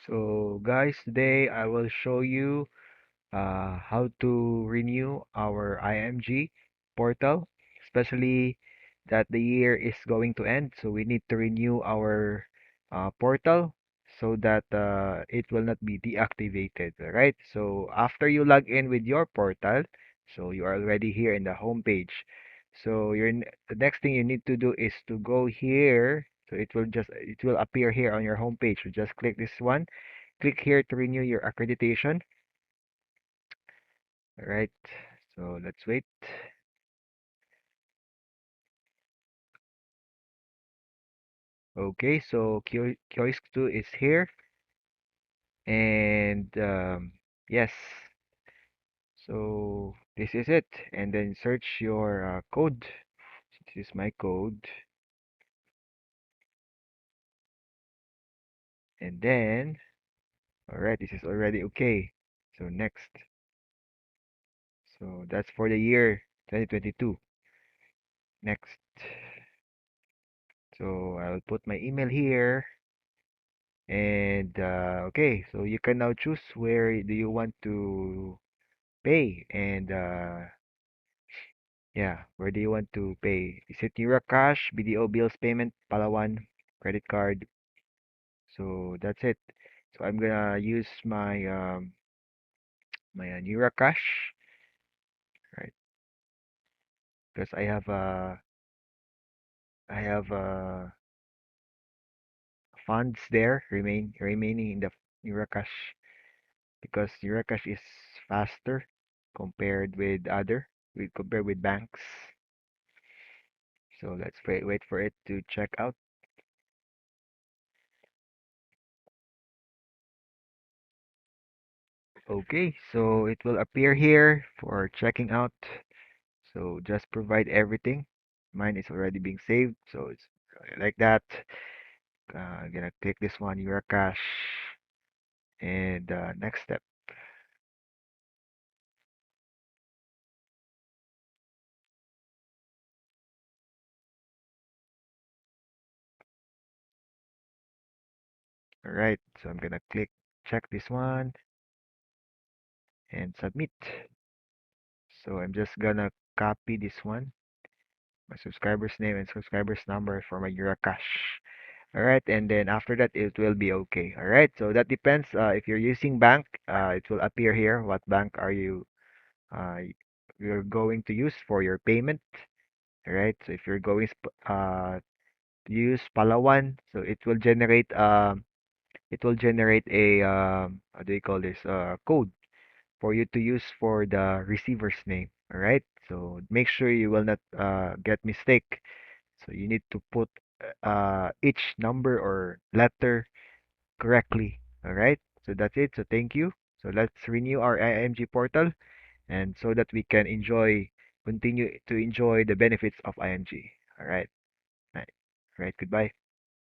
So guys, today I will show you how to renew our IMG portal, especially that the year is going to end. So we need to renew our portal so that it will not be deactivated. All right. So after you log in with your portal, so you are already here in the home page. So the next thing you need to do is to go here. So it will appear here on your home page. So just click this one. Click here to renew your accreditation. All right, so let's wait. Okay, so Kiosk 2 is here. And yes, so this is it. And then search your code. This is my code. And then, all right, this is already okay. So next. So that's for the year 2022. Next. So I'll put my email here. And okay, so you can now choose where do you want to pay and yeah, where do you want to pay? Is it Cash, BDO bills payment, Palawan, credit card? So that's it. So I'm gonna use my Cash, right? Because I have funds there remaining in the Cash because Cash is faster compared with banks. So let's wait for it to check out. Okay, so it will appear here for checking out. So just provide everything. Mine is already being saved, so it's like that. I'm gonna click this one, your cash, and next step. All right, so I'm gonna click check this one and submit. So I'm just gonna copy this one, my subscriber's name and subscriber's number for my Cash. All right, and then after that, it will be okay. All right, so that depends. If you're using bank, it will appear here. What bank are you're going to use for your payment? All right, so if you're going to use Palawan, so it will generate a how do you call this code for you to use for the receiver's name. All right, so make sure you will not get mistake. So you need to put each number or letter correctly. All right. So that's it. So thank you. So let's renew our IMG portal and so that we can continue to enjoy the benefits of IMG. All right. All right. All right. Goodbye.